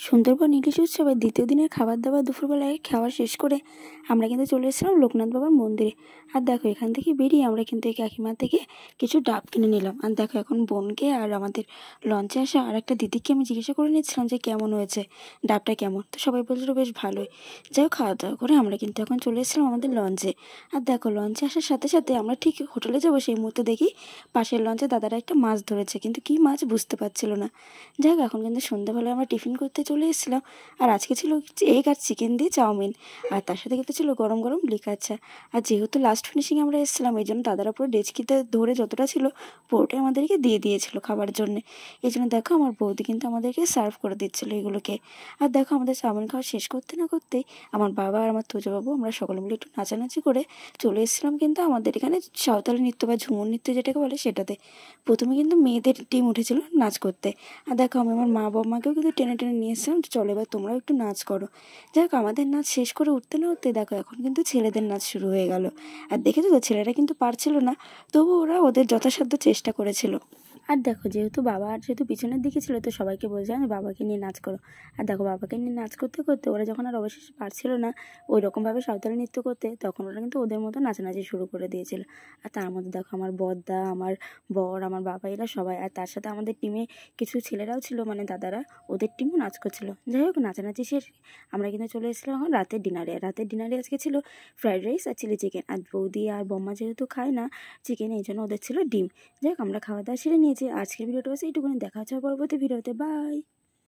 সুন্দরবন ইলিশ উৎসবের দ্বিতীয় দিনের খাবার দাবার দুপুরবেলায় খাওয়া শেষ করে আমরা কিন্তু চলে এসেছিলাম লোকনাথ বাবার মন্দিরে। আর দেখো এখান থেকে বেরিয়ে আমরা কিন্তু এই কাকিমার থেকে কিছু ডাব কিনে নিলাম। আর দেখো এখন বোনকে আর আমাদের লঞ্চে আসা আর একটা দিদিকে আমি জিজ্ঞাসা করে নিচ্ছিলাম যে কেমন হয়েছে, ডাবটা কেমন। তো সবাই বলছিল বেশ ভালোই। যাই হোক, খাওয়া দাওয়া করে আমরা কিন্তু এখন চলে এসেছিলাম আমাদের লঞ্চে। আর দেখো লঞ্চে আসার সাথে সাথে আমরা ঠিক হোটেলে যাবো সেই মুহূর্তে দেখি পাশের লঞ্চে দাদারা একটা মাছ ধরেছে, কিন্তু কী মাছ বুঝতে পারছিল না। যাই হোক, এখন কিন্তু সন্ধ্যাবেলায় আমরা টিফিন করতে চলে এসেছিলাম। আর আজকে ছিল এগ আর চিকেন দিয়ে চাউমিন, আর তার সাথে কিন্তু ছিল গরম গরম লিকার চা। আর যেহেতু লাস্ট ফিনিশিং আমরা এসেছিলাম, এই জন্য দাদারা পুরো ডেচকিতে ধরে যতটা ছিল পুরোটাই আমাদেরকে দিয়ে দিয়েছিল খাবার জন্য। এই জন্য দেখো আমার বৌদি কিন্তু আমাদেরকে সার্ভ করে দিচ্ছিলো এগুলোকে। আর দেখো আমাদের চাউমিন খাওয়া শেষ করতে না করতেই আমার বাবা আর আমার তোজবাবু আমরা সকলে মিলে একটু নাচানাচি করে চলে এসেছিলাম কিন্তু আমাদের এখানে সাঁওতালি নৃত্য বা ঝুমুর নৃত্য যেটাকে বলে সেটাতে। প্রথমে কিন্তু মেয়েদের টিম উঠেছিল নাচ করতে। আর দেখো আমি আমার মা বাবাকেও কিন্তু টেনে টেনে নিয়ে এসেছিলাম, চলো এবার তোমরাও একটু নাচ করো। যাই হোক, আমাদের নাচ শেষ করে উঠতে না উঠতে দেখো এখন কিন্তু ছেলেদের নাচ শুরু হয়ে গেল। আর দেখেছো তো, ছেলেরা কিন্তু পারছিল না, তবু ওরা ওদের যথাসাধ্য চেষ্টা করেছিল। আর দেখো যেহেতু বাবা আর যেহেতু পিছনের দিকে ছিল, তো সবাইকে বলছিলাম যে বাবাকে নিয়ে নাচ করো। আর দেখো বাবাকে নিয়ে নাচ করতে করতে ওরা যখন আর অবশেষে পারছিল না ওই রকমভাবে সাঁওতালি নৃত্য করতে, তখন ওরা কিন্তু ওদের মতো নাচানাচি শুরু করে দিয়েছিল। আর তার মধ্যে দেখো আমার বড়দা, আমার বর, আমার বাবা, এরা সবাই, আর তার সাথে আমাদের টিমে কিছু ছেলেরাও ছিল, মানে দাদারা, ওদের টিমও নাচ করছিল। যাই হোক, নাচানাচি শেষ আমরা কিন্তু চলে এসেছিলাম এখন রাতের ডিনারে। রাতের ডিনারে আজকে ছিল ফ্রাইড রাইস আর চিলি চিকেন। আর বৌদি আর বম্মা যেহেতু খায় না চিকেন, এই জন্য ওদের ছিল ডিম। যাই হোক, আমরা খাওয়া দাওয়া সেরে নিয়েছি। আজকের ভিডিওটা হচ্ছে এইটুকুনি, দেখা হচ্ছে পরবর্তী ভিডিওতে। বাই।